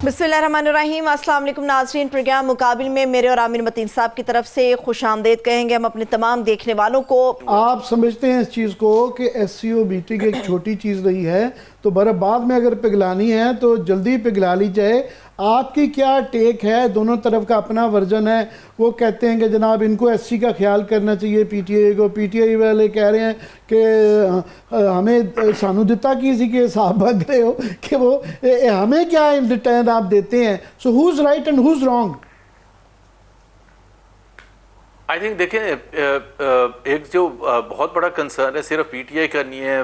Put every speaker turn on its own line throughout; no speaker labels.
बिस्मिल्लाहिर्रहमानिर्रहीम। अस्सलाम वालेकुम नाज़रीन, प्रोग्राम मुकाबिल में मेरे और आमिर मतीन साहब की तरफ से खुशामदीद कहेंगे हम अपने तमाम देखने वालों को।
आप समझते हैं इस चीज़ को कि SCO मीटिंग एक छोटी चीज़ नहीं है, तो बाद में अगर पिघलानी है तो जल्दी पिघला ली जाए। आपकी क्या टेक है? दोनों तरफ का अपना वर्जन है। वो कहते हैं कि जनाब इनको SC का ख्याल करना चाहिए PTI को, PTI वाले कह रहे हैं कि हमें सानू दिता किसी के हिसाब बन रहे हो कि वो हमें क्या इन रिटर्न आप देते हैं। So who is right and who is wrong?
I think देखें, एक जो बहुत बड़ा कंसर्न है सिर्फ PTI का नहीं है,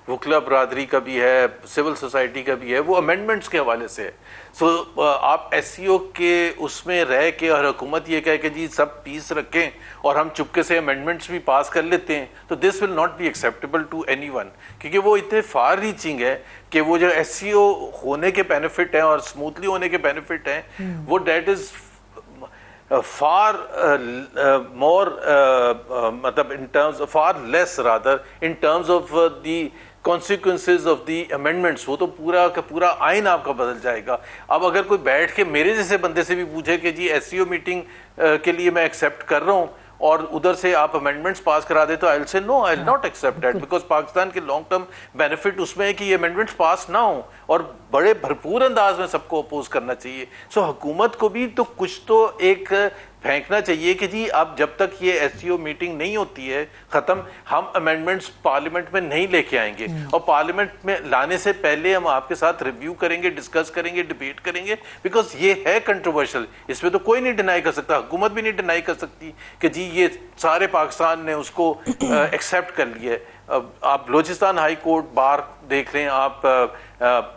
वकला बरादरी का भी है, सिविल सोसाइटी का भी है, वो अमेंडमेंट्स के हवाले से है। सो आप SCO के उसमें रह के और हुकूमत ये कहे कि जी सब पीस रखें और हम चुपके से अमेंडमेंट्स भी पास कर लेते हैं, तो this will not be acceptable to anyone, क्योंकि वो इतने फार रीचिंग है कि वो जो SCO होने के बेनिफिट हैं और स्मूथली होने के बेनिफिट हैं वो डेट इज far more मतलब in terms far less rather in terms of the consequences of the amendments। वो तो पूरा का पूरा आइन आपका बदल जाएगा। अब अगर कोई बैठ के मेरे जैसे बंदे से भी पूछे कि जी SCO मीटिंग के लिए मैं एक्सेप्ट कर रहा हूँ और उधर से आप अमेंडमेंट्स पास करा दे, तो I will say no, I will not accept that, because Pakistan के लॉन्ग टर्म बेनिफिट उसमें है कि ये अमेंडमेंट्स पास ना हो और बड़े भरपूर अंदाज में सबको अपोज करना चाहिए। सो हुकूमत को भी तो कुछ तो एक फेंकना चाहिए कि जी अब जब तक ये SCO मीटिंग नहीं होती है खत्म, हम अमेंडमेंट्स पार्लियामेंट में नहीं लेके आएंगे और पार्लियामेंट में लाने से पहले हम आपके साथ रिव्यू करेंगे, डिस्कस करेंगे, डिबेट करेंगे, बिकॉज ये है कंट्रोवर्शियल। इसमें तो कोई नहीं डिनाई कर सकता, हुकूमत भी नहीं डिनाई कर सकती कि जी ये सारे पाकिस्तान ने उसको एक्सेप्ट कर लिया है। आप बलोचिस्तान हाई कोर्ट बार देख लें, आप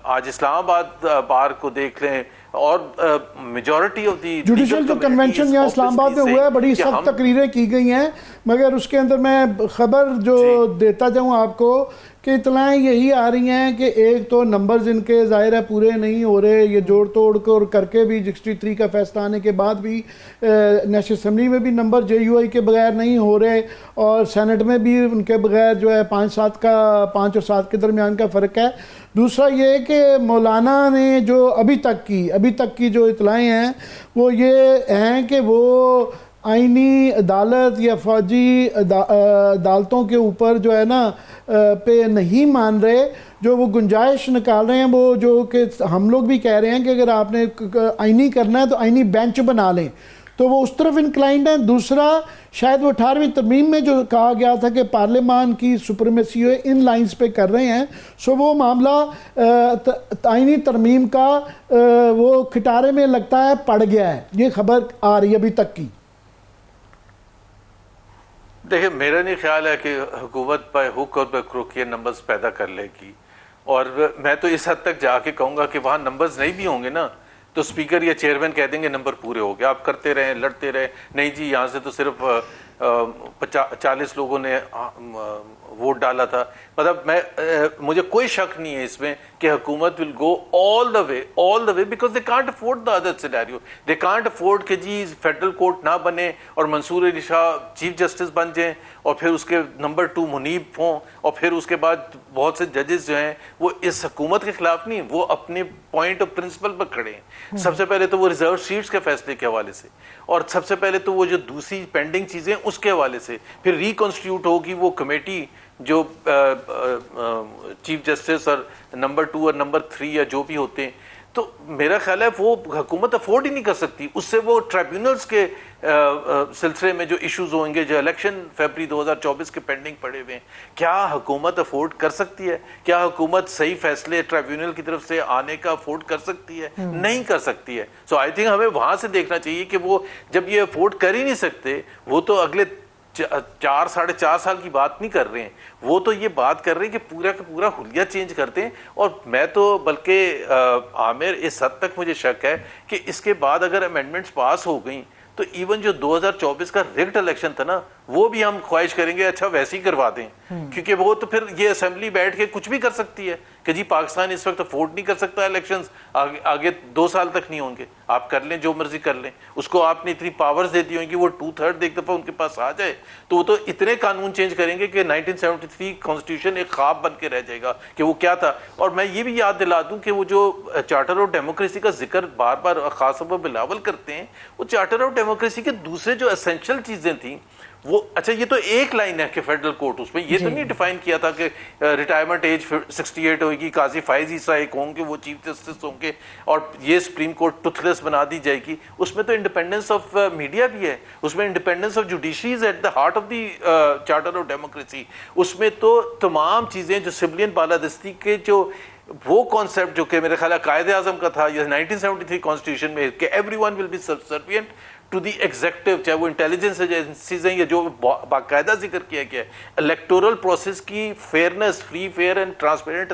आज इस्लामाबाद बार को देख लें और मेजॉरिटी ऑफ दी
जुडिशल जो कन्वेंशन यहाँ इस्लामाबाद में हुआ है, बड़ी सख्त तकरीरें की गई हैं, मगर उसके अंदर मैं खबर जो देता जाऊँ आपको कि इतलाएँ यही आ रही हैं कि एक तो नंबर्स इनके ज़ाहिर है पूरे नहीं हो रहे, ये जोड़ तोड़ कर करके भी 63 का फैसला आने के बाद भी नेशनल असम्बली में भी नंबर JUI के बगैर नहीं हो रहे और सेनेट में भी उनके बगैर जो है 5 और 7 के दरमियान का फ़र्क है। दूसरा ये कि मौलाना ने जो अभी तक की जो इतलाएँ हैं वो ये हैं कि वो आईनी अदालत या फौजी अदालतों के ऊपर जो है ना पे नहीं मान रहे, जो वो गुंजाइश निकाल रहे हैं वो जो कि हम लोग भी कह रहे हैं कि अगर आपने आईनी करना है तो आईनी बेंच बना लें, तो वो उस तरफ इंक्लाइंड है। दूसरा शायद वो 18वीं तरमीम में जो कहा गया था कि पार्लियामान की सुपरमेसी इन लाइंस पे कर रहे हैं, सो वो मामला आईनी तरमीम का वो खिटारे में लगता है पड़ गया है। ये खबर आ रही है अभी तक की।
देखिए, मेरा नहीं ख्याल है कि हुकूमत बाय हुक और बाय क्रुक ये नंबर्स पैदा कर लेगी, और मैं तो इस हद तक जाके कहूँगा कि वहाँ नंबर्स नहीं भी होंगे ना तो स्पीकर या चेयरमैन कह देंगे नंबर पूरे हो गए, आप करते रहें, लड़ते रहें। नहीं जी, यहाँ से तो सिर्फ 40 लोगों ने वोट डाला था। मतलब मुझे कोई शक नहीं है इसमें कि हुकूमत will go all the way because they can't afford the other scenario. They can't afford कि जी फेडरल कोर्ट ना बने और मंसूर अली शाह चीफ जस्टिस बन जाएं और फिर उसके नंबर 2 मुनीब हों और फिर उसके बाद बहुत से जजेस जो हैं वो इस हुकूमत के खिलाफ नहीं, वो अपने पॉइंट ऑफ प्रिंसिपल पर खड़े हैं। सबसे पहले तो वो रिजर्व सीट्स के फैसले के हवाले से, और सबसे पहले तो वो जो दूसरी पेंडिंग चीज़ें उसके हवाले से, फिर रिकॉन्स्टिट्यूट होगी वो कमेटी जो चीफ जस्टिस और नंबर 2 और नंबर 3 या जो भी होते हैं। तो मेरा ख्याल है वो हुकूमत अफोर्ड ही नहीं कर सकती, उससे वो ट्राइब्यूनल्स के सिलसिले में जो इश्यूज होंगे, जो इलेक्शन फरवरी 2024 के पेंडिंग पड़े हुए हैं, क्या हुकूमत अफोर्ड कर सकती है? क्या हुकूमत सही फैसले ट्राइब्यूनल की तरफ से आने का अफोर्ड कर सकती है? नहीं कर सकती है। सो आई थिंक हमें वहां से देखना चाहिए कि वो जब ये अफोर्ड कर ही नहीं सकते, वो तो अगले 4-4.5 साल की बात नहीं कर रहे हैं, वो तो ये बात कर रहे हैं कि पूरा का पूरा हुलिया चेंज करते हैं। और मैं तो बल्कि आमिर इस हद तक मुझे शक है कि इसके बाद अगर अमेंडमेंट्स पास हो गई तो इवन जो 2024 का रिग्ड इलेक्शन था ना, वो भी हम ख्वाहिश करेंगे अच्छा वैसे ही करवा दें, क्योंकि वो तो फिर ये असेंबली बैठ के कुछ भी कर सकती है कि कि जी पाकिस्तान इस वक्त अफोर्ड नहीं कर सकता इलेक्शंस, आगे 2 साल तक नहीं होंगे, आप कर लें जो मर्जी कर लें। उसको आपने इतनी पावर्स दे दी होंगी वो 2/3 एक दफ़ा उनके पास आ जाए तो वो तो इतने कानून चेंज करेंगे कि 1973 कॉन्स्टिट्यूशन एक ख्वाब बन के रह जाएगा कि वो क्या था। और मैं ये भी याद दिला दूं कि वो जो चार्टर ऑफ डेमोक्रेसी का जिक्र बार बार खासतौर पर बिलावल करते हैं, वो चार्टर ऑफ डेमोक्रेसी के दूसरे जो एसेंशियल चीज़ें थी वो, अच्छा ये तो एक लाइन है कि फेडरल कोर्ट, उसमें ये तो नहीं डिफाइन किया था कि रिटायरमेंट एज 68 होगी, काजी फायज ईसा एक होंगे, वो चीफ जस्टिस होंगे और ये सुप्रीम कोर्ट टुथलेस बना दी जाएगी। उसमें तो इंडिपेंडेंस ऑफ मीडिया भी है, उसमें independence of judiciary is at the heart of the charter of democracy. उसमें तो तमाम चीज़ें जो सिविलियन बालादस्ती के जो वो कॉन्सेप्ट जो कि मेरे ख्याल कायदे आजम का था या 1973 कॉन्स्टिट्यूशन में कि everyone will be subservient to the executive, चाहे वो इंटेलिजेंस एजेंसीज हैं या जो बाकायदा जिक्र किया गया है इलेक्टोरल प्रोसेस की fairness, free fair and transparent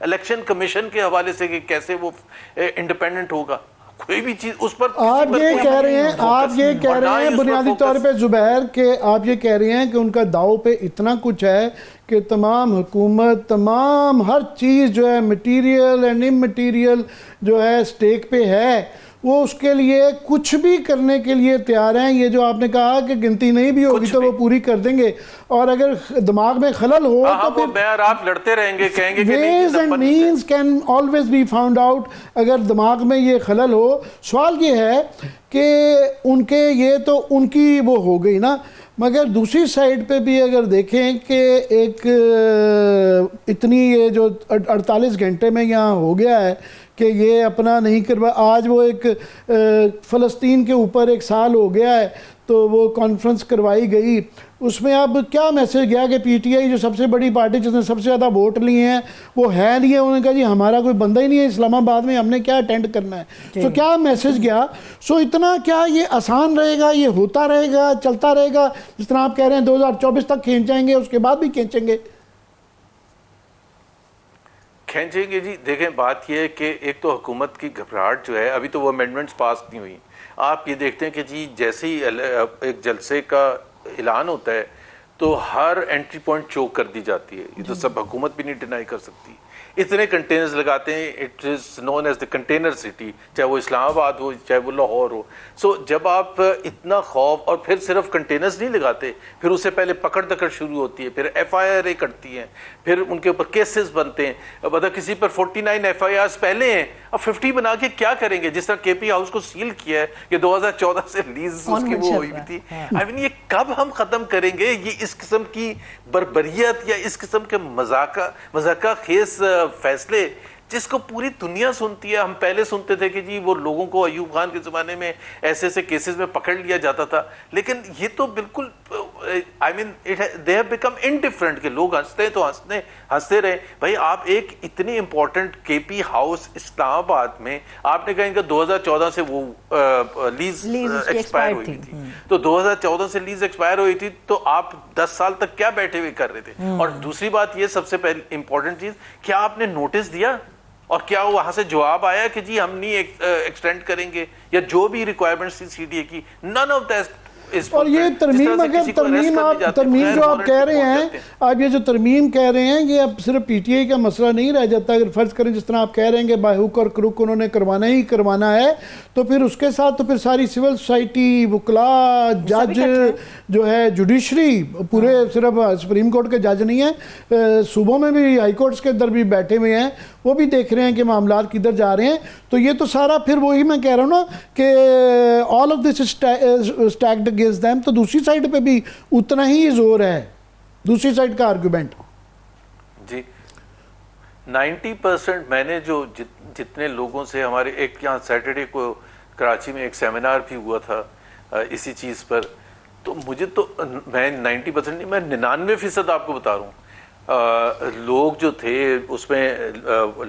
election commission के हवाले से कि कैसे वो इंडिपेंडेंट होगा, कोई भी चीज उस पर
आप ये कह रहे हैं बुनियादी तौर पे जुबैर के आप ये कह रहे हैं कि उनका दाव पे इतना कुछ है कि तमाम हुकूमत, तमाम हर चीज़ जो है मटीरियल एंड इमटीरियल जो है स्टेक पे है, वो उसके लिए कुछ भी करने के लिए तैयार हैं। ये जो आपने कहा कि गिनती नहीं भी होगी तो वो पूरी कर देंगे, और अगर दिमाग में खलल हो तो फिर
मैं आप लड़ते रहेंगे, कहेंगे कि
ways and means can always be found out. अगर दिमाग में ये खलल हो, सवाल ये है कि उनके ये तो उनकी वो हो गई ना, मगर दूसरी साइड पे भी अगर देखें कि एक इतनी ये जो 48 घंटे में यहाँ हो गया है कि ये अपना नहीं करवा, आज वो एक फ़लस्तीन के ऊपर 1 साल हो गया है तो वो कॉन्फ्रेंस करवाई गई, उसमें अब क्या मैसेज गया कि पीटीआई जो सबसे बड़ी पार्टी जिसने सबसे ज़्यादा वोट लिए हैं वो है नहीं है, उन्होंने कहा जी हमारा कोई बंदा ही नहीं है इस्लामाबाद में, हमने क्या अटेंड करना है। तो क्या मैसेज गया? सो इतना क्या ये आसान रहेगा, ये होता रहेगा, चलता रहेगा, जिस तरह आप कह रहे हैं 2024 तक खींचेंगे, उसके बाद भी खींचेंगे
जी। देखें बात यह है कि एक तो हुकूमत की घबराहट जो है, अभी तो वो अमेंडमेंट्स पास नहीं हुई। आप ये देखते हैं कि जी जैसे ही एक जलसे का ऐलान होता है तो हर एंट्री पॉइंट चोक कर दी जाती है, ये तो सब हुकूमत भी नहीं डिनाई कर सकती। इतने कंटेनर्स लगाते हैं, it is known as the container city, चाहे वो इस्लामाबाद हो चाहे वो लाहौर हो। सो जब आप इतना खौफ, और फिर सिर्फ कंटेनर्स नहीं लगाते, फिर उससे पहले पकड़ दकड़ शुरू होती है, फिर FIR कटती हैं, फिर उनके ऊपर केसेस बनते हैं। मतलब किसी पर 49 FIRs पहले हैं, अब 50 बना के क्या करेंगे? जिस तरह KP हाउस को सील किया है कि 2014 से लीज उसकी वो हुई थी। आई मीन ये कब हम खत्म करेंगे ये इस किस्म की बर्बरियत या इस किस्म के मजाका खेस फैसले जिसको पूरी दुनिया सुनती है। हम पहले सुनते थे कि जी वो लोगों को अयूब खान के ज़माने में ऐसे ऐसे केसेस में पकड़ लिया जाता था, लेकिन ये तो बिल्कुल I mean they have become indifferent कि लोग हंसते हैं तो हंसते रहे। भाई आप एक इतनी इंपॉर्टेंट KP हाउस इस्लामाबाद में आपने कहा इनका 2014 से वो लीज एक्सपायर हुई थी, तो 2014 से लीज एक्सपायर हुई थी तो आप 10 साल तक क्या बैठे हुए कर रहे थे? और दूसरी बात ये सबसे पहले इंपॉर्टेंट चीज, क्या आपने नोटिस दिया और क्या वहां से जवाब आया कि जी हम नहीं एक्सटेंड करेंगे या जो भी रिक्वायरमेंट्स थी CDA की? None of that.
और ये तरमीम, अगर तरमीम जो आप कह रहे हैं, आप ये जो तरमीम कह रहे हैं, ये अब सिर्फ PTI का मसला नहीं रह जाता। अगर फर्ज करें जिस तरह आप कह रहे हैं कि बाय हुक और क्रुक उन्होंने करवाना ही करवाना है, तो फिर उसके साथ तो फिर सारी सिविल सोसाइटी, वकला, जज जो है, जुडिशरी, पूरे सिर्फ सुप्रीम कोर्ट के जज नहीं है, सूबों में भी हाई कोर्ट्स के अंदर भी बैठे हुए हैं, वो भी देख रहे हैं कि मामला किधर जा रहे हैं। तो ये तो सारा फिर वही मैं कह रहा हूँ ना कि all of this stacked against them, तो दूसरी साइड पे भी उतना ही जोर है, दूसरी साइड का आर्गुमेंट।
जी 90% मैंने जो जितने लोगों से, हमारे एक यहाँ सैटरडे को कराची में एक सेमिनार भी हुआ था इसी चीज़ पर, तो मुझे तो मैं 90% नहीं, मैं 99% आपको बता रहा हूँ, लोग जो थे उसमें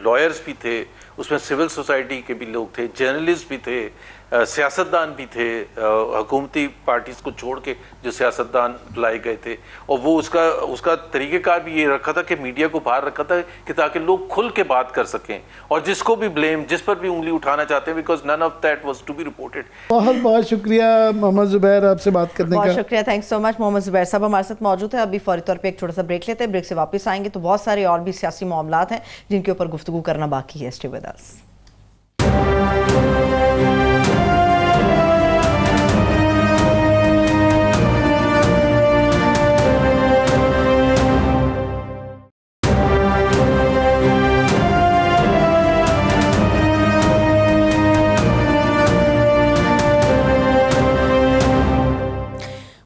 लॉयर्स भी थे, उसमें सिविल सोसाइटी के भी लोग थे, जर्नलिस्ट भी थे, सियासतदान भी थे, हुकूमती पार्टीज को छोड़ के जो सियासतदान लाए गए थे, और वो उसका तरीक़ेकार भी ये रखा था कि मीडिया को बाहर रखा था कि ताकि लोग खुल के बात कर सकें और जिसको भी ब्लेम, जिस पर भी उंगली उठाना चाहते हैं, because none of that was to be reported.
बहुत बहुत शुक्रिया मोहम्मद ज़ुबैर आपसे बात करने का।
बहुत शुक्रिया, thanks so much. Mohammad Zubair sahab हमारे साथ मौजूद है। अभी फौरी तौर पे एक छोटा सा ब्रेक लेते हैं, ब्रेक से वापस आएंगे तो बहुत सारे और भी सियासी मामलात हैं जिनके ऊपर गुफ्तगू करना बाकी है। Stay with us.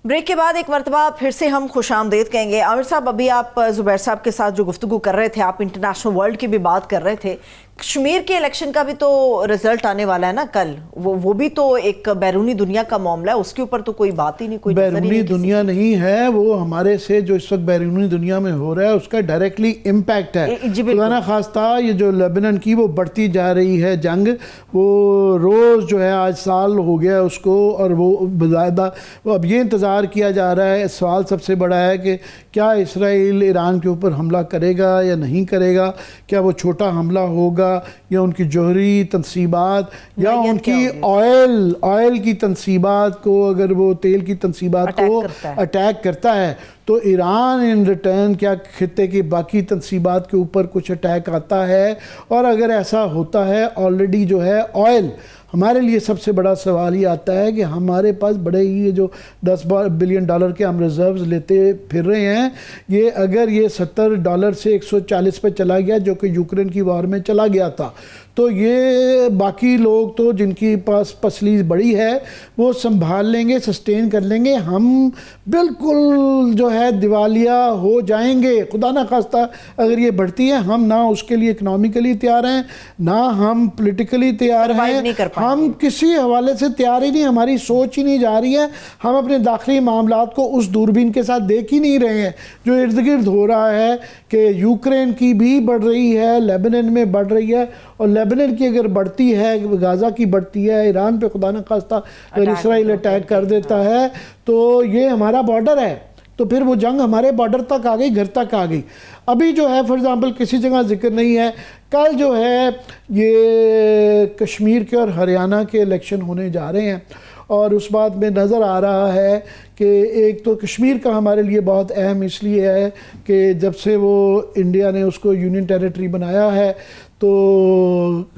ब्रेक के बाद एक मरतबा फिर से हम खुशामदीद कहेंगे। आमिर साहब, अभी आप ज़ुबैर साहब के साथ जो गुफ्तगू कर रहे थे, आप इंटरनेशनल वर्ल्ड की भी बात कर रहे थे। कश्मीर के इलेक्शन का भी तो रिजल्ट आने वाला है ना कल, वो भी तो एक बैरूनी दुनिया का मामला है, उसके ऊपर तो कोई बात ही नहीं, कोई
बैरूनी दुनिया नहीं है, वो हमारे से जो इस वक्त बैरूनी दुनिया में हो रहा है उसका डायरेक्टली इम्पैक्ट है। खुदा खास्ता ये जो लेबनान की वो बढ़ती जा रही है जंग, वो रोज़ जो है आज साल हो गया उसको, और वो बाकायदा अब ये इंतज़ार किया जा रहा है। सवाल सबसे बड़ा है कि क्या इसराइल ईरान के ऊपर हमला करेगा या नहीं करेगा, क्या वो छोटा हमला होगा या उनकी जौहरी तनसीबात या उनकी ऑयल की तनसीबात को, अगर वो तेल की तनसीबात को अटैक करता है तो ईरान इन रिटर्न क्या खित्ते की बाकी तनसीबात के ऊपर कुछ अटैक आता है। और अगर ऐसा होता है, ऑलरेडी जो है ऑयल, हमारे लिए सबसे बड़ा सवाल ये आता है कि हमारे पास बड़े ही ये जो 10 बिलियन डॉलर के हम रिजर्व्स लेते फिर रहे हैं, ये अगर ये $70 से 140 पे चला गया जो कि यूक्रेन की वॉर में चला गया था, तो ये बाकी लोग तो जिनकी पास पसली बड़ी है वो संभाल लेंगे, सस्टेन कर लेंगे। हम बिल्कुल जो है दिवालिया हो जाएंगे खुदा ना खास्ता अगर ये बढ़ती है। हम ना उसके लिए इकनॉमिकली तैयार हैं, ना हम पॉलिटिकली तैयार हैं, हम किसी हवाले से तैयार ही नहीं, हमारी सोच ही नहीं जा रही है। हम अपने दाखिली मामलात को उस दूरबीन के साथ देख ही नहीं रहे हैं जो इर्द गिर्द हो रहा है कि यूक्रेन की भी बढ़ रही है, लेबनान में बढ़ रही है, और लेबनान की अगर बढ़ती है, गाज़ा की बढ़ती है, ईरान पे खुदा न खास्ता अगर इसराइल अटैक कर देता है तो ये हमारा बॉर्डर है, तो फिर वो जंग हमारे बॉर्डर तक आ गई, घर तक आ गई। अभी जो है फॉर एग्ज़ाम्पल किसी जगह जिक्र नहीं है, कल जो है ये कश्मीर के और हरियाणा के इलेक्शन होने जा रहे हैं, और उस बात में नज़र आ रहा है कि एक तो कश्मीर का हमारे लिए बहुत अहम इसलिए है कि जब से वो इंडिया ने उसको यूनियन टेरिटरी बनाया है तो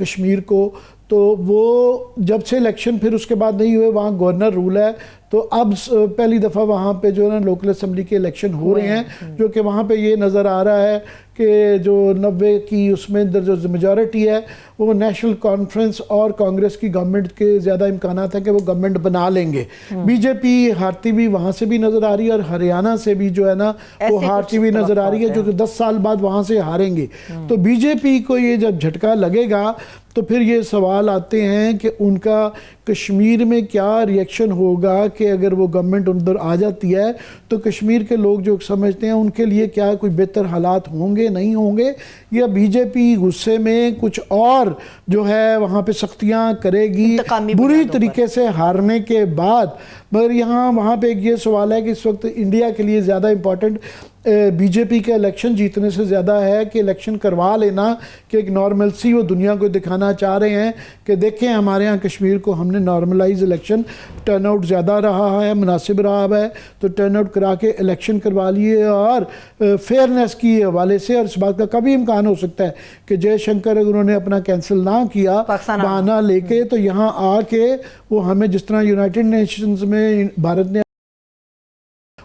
कश्मीर को, तो वो जब से इलेक्शन फिर उसके बाद नहीं हुए, वहाँ गवर्नर रूल है, तो अब पहली दफ़ा वहाँ पे जो है ना लोकल असम्बली के इलेक्शन हो रहे हैं, जो कि वहाँ पे ये नज़र आ रहा है कि जो 90 की उसमें अंदर जो मेजॉरिटी है वो नेशनल कॉन्फ्रेंस और कांग्रेस की गवर्नमेंट के ज़्यादा इम्कानात है कि वो गवर्नमेंट बना लेंगे। बीजेपी हारती भी वहाँ से भी नज़र आ रही है, और हरियाणा से भी जो है ना वो हारती भी नज़र आ रही है, जो कि 10 साल बाद वहाँ से हारेंगे। तो बीजेपी को ये जब झटका लगेगा तो फिर ये सवाल आते हैं कि उनका कश्मीर में क्या रिएक्शन होगा कि अगर वो गवर्नमेंट उधर आ जाती है तो कश्मीर के लोग जो समझते हैं उनके लिए क्या कोई बेहतर हालात होंगे, नहीं होंगे, या बीजेपी गुस्से में कुछ और जो है वहाँ पे सख्तियाँ करेगी बुरी तरीके से हारने के बाद। मगर यहाँ वहाँ पे एक ये सवाल है कि इस वक्त इंडिया के लिए ज़्यादा इम्पॉर्टेंट बीजेपी का इलेक्शन जीतने से ज़्यादा है कि इलेक्शन करवा लेना, कि एक नॉर्मलसी वो दुनिया को दिखाना चाह रहे हैं कि देखें हमारे यहाँ कश्मीर को हमने नॉर्मलाइज इलेक्शन, टर्नआउट ज़्यादा रहा है, मुनासिब रहा है, तो टर्नआउट करा के इलेक्शन करवा लिए। और फेयरनेस की हवाले से, और इस बात का कभी इम्कान हो सकता है कि जयशंकर अगर उन्होंने अपना कैंसिल ना किया बहाना लेके, तो यहाँ आके वो हमें जिस तरह यूनाइटेड नेशंस में भारत ने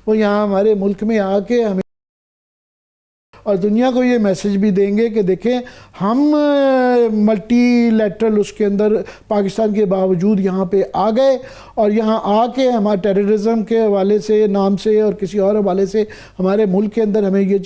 वो यहाँ हमारे मुल्क में आके हमें और दुनिया को ये मैसेज भी देंगे कि देखें हम मल्टीलैटरल उसके अंदर पाकिस्तान के बावजूद यहाँ पे आ गए, और यहाँ आके हमारे टेररिज्म के हवाले से नाम से और किसी और हवाले से हमारे मुल्क के अंदर हमें ये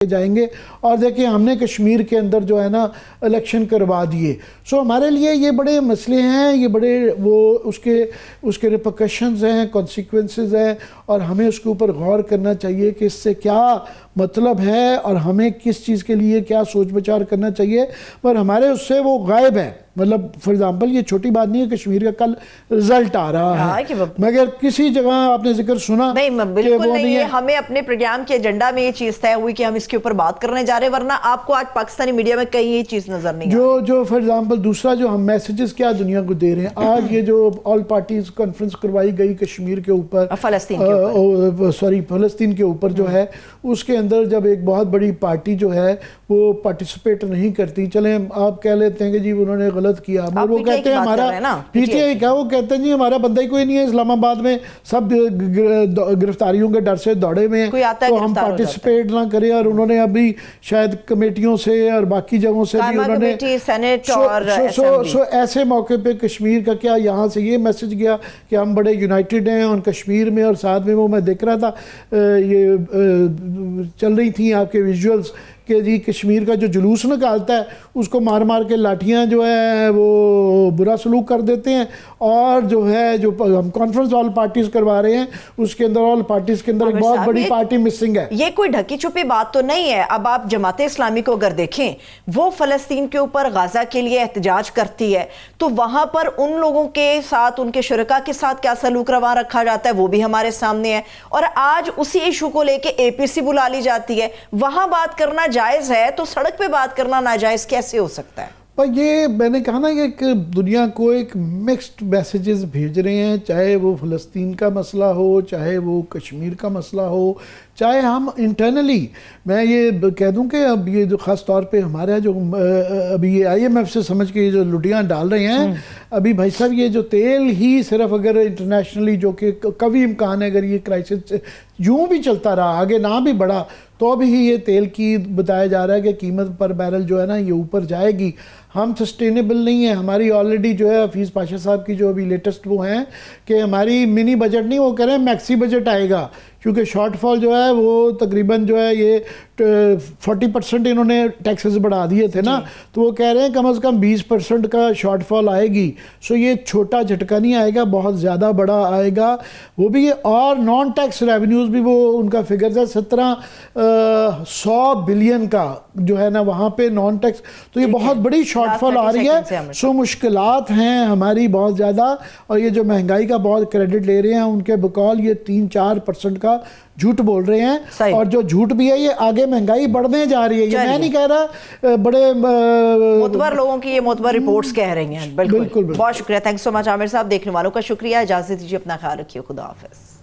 जाएंगे। और देखिए हमने कश्मीर के अंदर जो है ना इलेक्शन करवा दिए। सो हमारे लिए ये बड़े मसले हैं, ये बड़े वो उसके रिपरकशंस हैं, कॉन्सिक्वेंसेस हैं, और हमें उसके ऊपर गौर करना चाहिए कि इससे क्या मतलब है और हमें किस चीज़ के लिए क्या सोच विचार करना चाहिए, पर हमारे उससे वो गायब है। मतलब फॉर एग्जांपल ये छोटी बात नहीं है, कश्मीर का कल रिजल्ट आ रहा है, मगर किसी जगह आपने जिक्र सुना
नहीं,
कि
बिल्कुल
वो
नहीं है।
है।
हमें अपने प्रोग्राम के एजेंडा में ये चीज तय हुई कि हम इसके ऊपर बात करने जा रहे हैं, वरना आपको आज पाकिस्तानी मीडिया में कहीं ये चीज नजर नहीं
जो फॉर एग्जांपल दूसरा जो हम मैसेजेस क्या दुनिया को दे रहे हैं, आज ये जो ऑल पार्टीज कॉन्फ्रेंस करवाई गई कश्मीर के ऊपर, फलस्तीन के ऊपर जो है, उसके अंदर जब एक बहुत बड़ी पार्टी जो है वो पार्टिसिपेट नहीं करती, चले आप कह लेते हैं कि जी उन्होंने गलत किया, मगर वो कहते हैं हमारा पीटीआई क्या, वो कहते हैं जी हमारा बंदा ही कोई नहीं है इस्लामाबाद में, सब गिरफ्तारियों के डर से दौड़े में हैं, तो हम पार्टिसिपेट ना करें। और उन्होंने अभी शायद कमेटियों से और बाकी जगहों से भी उन्होंने ऐसे मौके पे कश्मीर का क्या, यहाँ से ये मैसेज गया कि हम बड़े यूनाइटेड हैं और कश्मीर में, और साथ में वो मैं देख रहा था ये चल रही थी आपके विजुअल्स कि जी कश्मीर का जो जुलूस निकालता है उसको मार मार के लाठियां जो है वो बुरा सलूक कर देते हैं, और जो है जो हम कॉन्फ्रेंस ऑल पार्टीज करवा रहे हैं उसके अंदर ऑल पार्टीज के अंदर एक बहुत बड़ी पार्टी मिसिंग है।
ये कोई ढकी छुपी बात तो नहीं है। अब आप जमात इस्लामी को अगर देखें, वो फलस्तीन के ऊपर गाजा के लिए एहतजाज करती है, तो वहां पर उन लोगों के साथ, उनके शुरका के साथ क्या सलूक रवा रखा जाता है वो भी हमारे सामने है। और आज उसी इशू को लेके एपीसी बुला ली जाती है, वहां बात करना जायज है तो सड़क पे बात करना नाजायज कैसे हो सकता है?
पर ये मैंने कहा ना कि दुनिया को एक मिक्स्ड मैसेजेस भेज रहे हैं, चाहे वो फ़लस्तीन का मसला हो, चाहे वो कश्मीर का मसला हो, चाहे हम इंटरनली, मैं ये कह दूं कि अब ये जो ख़ास तौर पे हमारा जो अभी ये IMF से समझ के ये जो लुटियाँ डाल रहे हैं, अभी भाई साहब ये जो तेल ही सिर्फ अगर इंटरनेशनली, जो कि कभी इम्कान है अगर ये क्राइसिस यूँ भी चलता रहा, आगे ना भी बढ़ा, तो अभी ये तेल की बताया जा रहा है कि कीमत पर बैरल जो है ना ये ऊपर जाएगी। हम सस्टेनेबल नहीं है। हमारी ऑलरेडी जो है हफीज़ पाशा साहब की जो अभी लेटेस्ट वो हैं कि हमारी मिनी बजट नहीं, वो कह रहे हैं मैक्सी बजट आएगा, क्योंकि शॉर्टफॉल जो है वो तकरीबन जो है ये 40% इन्होंने टैक्सेस बढ़ा दिए थे ना, तो वो कह रहे हैं कम से कम 20% का शॉर्टफॉल आएगी। सो ये छोटा झटका नहीं आएगा, बहुत ज़्यादा बड़ा आएगा वो भी। और नॉन टैक्स रेवेन्यूज़ भी वो उनका फिगर है 1700 बिलियन का जो है ना वहाँ पे नॉन टैक्स, तो ये बहुत बड़ी शॉर्टफॉल आ रही है। सो मुश्किलात हैं हमारी बहुत ज़्यादा, और ये जो महंगाई का बहुत क्रेडिट ले रहे हैं उनके बकौल ये 3-4% का झूठ बोल रहे हैं, और जो झूठ भी है ये आगे महंगाई बढ़ने जा रही है। ये मैं नहीं कह रहा, बड़े
मोतबर लोगों की ये मोतबर रिपोर्ट्स कह रही हैं। बिल्कुल। बहुत शुक्रिया, थैंक्स सो मच आमिर साहब। देखने वालों का शुक्रिया, इजाजत दीजिए, अपना ख्याल रखिए, खुदा हाफिज।